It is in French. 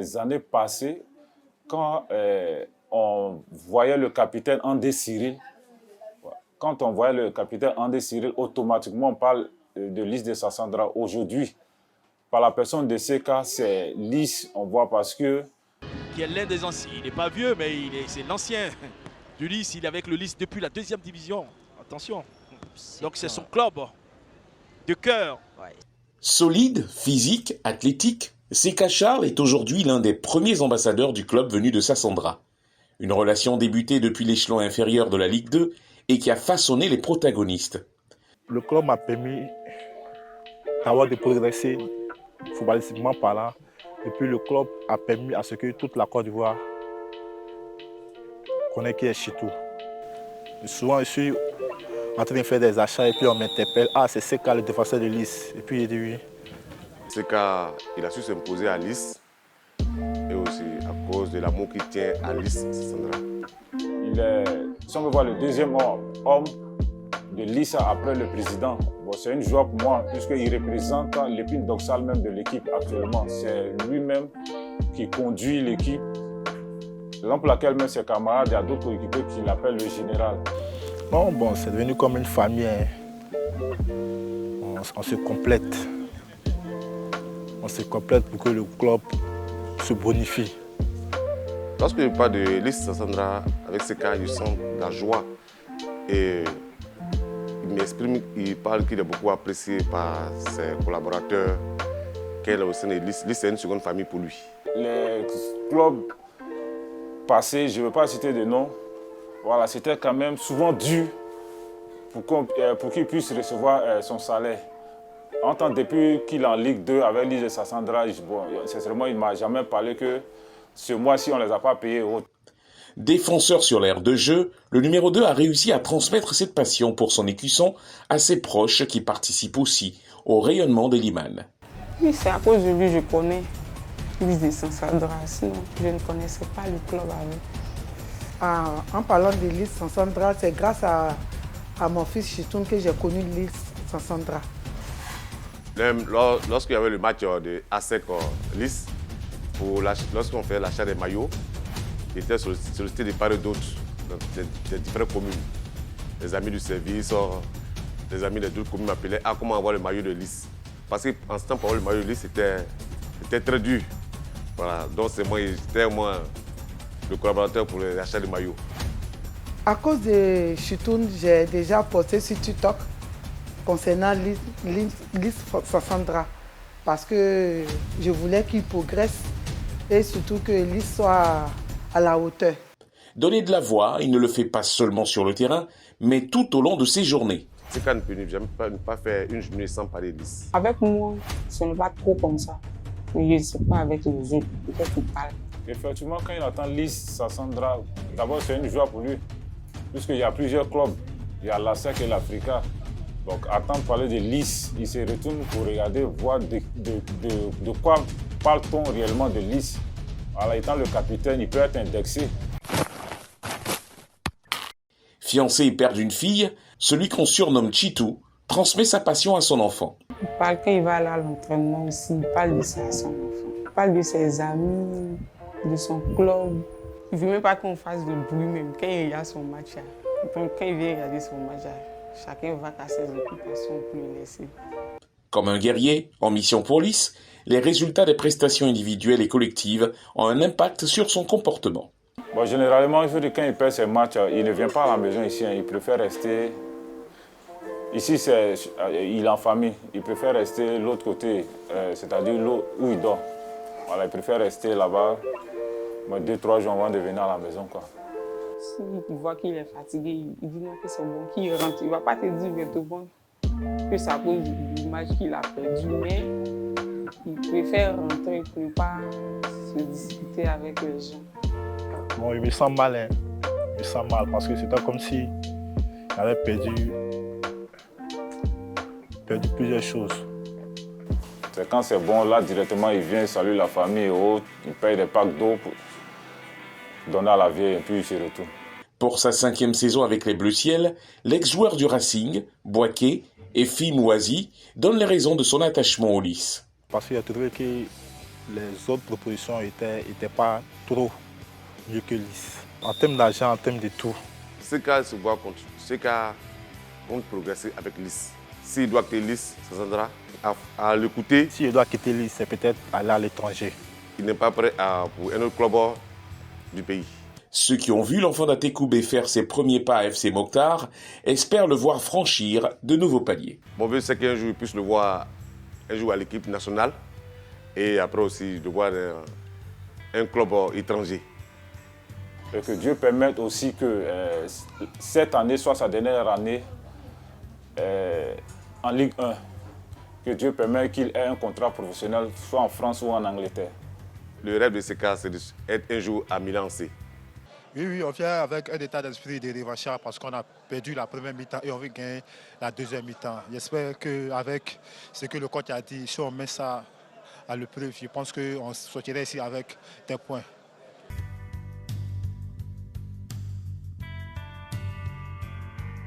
les années passées, quand on voyait le capitaine André Cyril, automatiquement on parle de Lys de Sassandra. Aujourd'hui, par la personne de CK, c'est Lys, on voit parce que... Qui est l'un des anciens, il n'est pas vieux, mais c'est l'ancien du Lys, il est avec le Lys depuis la 2e division. Attention, donc c'est son club de cœur. Solide, physique, athlétique, CK Charles est aujourd'hui l'un des premiers ambassadeurs du club venu de Sassandra. Une relation débutée depuis l'échelon inférieur de la Ligue 2 et qui a façonné les protagonistes. Le club m'a permis d'avoir de progresser footballistiquement parlant. Et puis le club a permis à ce que toute la Côte d'Ivoire connaisse qui est Chitou. Souvent, je suis en train de faire des achats et puis on m'interpelle. Ah, c'est CK, le défenseur de Lys. Et puis j'ai dit oui. CK, il a su s'imposer à Lys et aussi à cause de l'amour qu'il tient à Lys Sassandra. Il est, si on veut voir, le deuxième homme de Lys après le président. Bon, c'est une joie pour moi puisqu'il représente l'épine dorsale même de l'équipe actuellement. C'est lui-même qui conduit l'équipe. Raison pour laquelle même ses camarades, il y a d'autres coéquipiers qui l'appellent le général. Non, bon, c'est devenu comme une famille. On se complète. On se complète pour que le club se bonifie. Lorsque je parle de Lys Sassandra avec CK, je sens la joie. Et il m'exprime, il parle qu'il est beaucoup apprécié par ses collaborateurs, qu'elle est au sein de Lys. Lys, c'est une seconde famille pour lui. Les clubs passés, je ne veux pas citer de nom, voilà, c'était quand même souvent dur pour qu'il puisse recevoir son salaire. En tant depuis qu'il est en Ligue 2 avec Lys de Sassandra, bon, sincèrement, il ne m'a jamais parlé que ce mois-ci, on ne les a pas payés. Défenseur sur l'aire de jeu, le numéro 2 a réussi à transmettre cette passion pour son écusson à ses proches qui participent aussi au rayonnement de Limane. Oui, c'est à cause de lui que je connais Lys de Sassandra, sinon je ne connaissais pas le club avant. En parlant de Lys Sassandra, c'est grâce à mon fils Chitoun que j'ai connu Lys Sassandra. Lorsqu'il y avait le match de ASEC Lys, lorsqu'on fait l'achat des maillots, il était sollicité de part et d'autre, des différentes communes. Les amis du service, les amis des d'autres communes m'appelaient « Ah, comment avoir le maillot de Lys ?» Parce qu'en ce temps, pour avoir le maillot de Lys, c'était très dur. Voilà, donc j'étais moi le collaborateur pour l'achat des maillots. À cause de Chitoun, j'ai déjà posté sur TikTok concernant Lys Sassandra parce que je voulais qu'il progresse et surtout que Lys soit à la hauteur. Donner de la voix, il ne le fait pas seulement sur le terrain, mais tout au long de ses journées. CK ne peut jamais pas faire une journée sans parler de Lys. Avec moi, ce n'est pas trop comme ça. Mais je ne sais pas avec les autres, peut-être qu'ils parlent. Effectivement, quand il entend Lys Sassandra, d'abord c'est une joie pour lui, puisqu'il y a plusieurs clubs. Il y a l'ASEC et l'Africa. Donc, attendre parler de Lys, il se retourne pour regarder, voir de quoi parle-t-on réellement de Lys. Voilà, étant le capitaine, il peut être indexé. Fiancé et père d'une fille, celui qu'on surnomme Chitou transmet sa passion à son enfant. Il parle quand il va aller à l'entraînement aussi, il parle de ça à son enfant. Il parle de ses amis, de son club. Il ne veut même pas qu'on fasse de bruit même quand il regarde son match. Donc, quand il vient regarder son match, chacun va à ses occupations pour le laisser. Comme un guerrier en mission pour Lys, les résultats des prestations individuelles et collectives ont un impact sur son comportement. Bon, généralement, quand il perd ses matchs, il ne vient pas à la maison ici, il préfère rester. Ici, il est en famille, il préfère rester de l'autre côté, c'est-à-dire où il dort. Voilà, il préfère rester là-bas 2-3 jours avant de venir à la maison, quoi. S'il voit qu'il est fatigué, il dit non que c'est bon, qu'il rentre. Il ne va pas te dire bientôt que ça cause du match qu'il a perdu, mais il préfère rentrer pour ne pas se disputer avec les gens. Bon, il me sent mal, hein. Il me sent mal parce que c'était comme si il avait perdu plusieurs choses. C'est quand c'est bon, là directement il vient, il salue la famille et autres, il paye des packs d'eau pour donner à la vieille et puis il se retourne. Pour sa 5e saison avec les Bleus Ciel, l'ex-joueur du Racing, Boaké et Fimouazi donne les raisons de son attachement au Lys. Parce qu'il a trouvé que les autres propositions n'étaient pas trop mieux que Lys. En termes d'argent, en termes de tout. Seka se voit contre. Seka compte progresser avec Lys. S'il doit quitter Lys, ça s'entendra à l'écouter. S'il doit quitter Lys, c'est peut-être aller à l'étranger. Il n'est pas prêt pour un autre club du pays. Ceux qui ont vu l'enfant d'Atekoubé faire ses premiers pas à FC Mokhtar espèrent le voir franchir de nouveaux paliers. Mon vœu, c'est qu'un jour, il puisse le voir un jour à l'équipe nationale et après aussi de voir un club étranger. Et que Dieu permette aussi que cette année soit sa dernière année en Ligue 1. Que Dieu permette qu'il ait un contrat professionnel, soit en France ou en Angleterre. Le rêve de Seka, c'est d'être un jour à Milan C. Oui, on vient avec un état d'esprit de revanchard parce qu'on a perdu la première mi-temps et on veut gagner la deuxième mi-temps. J'espère qu'avec ce que le coach a dit, si on met ça à l'épreuve, je pense qu'on sortirait ici avec des points.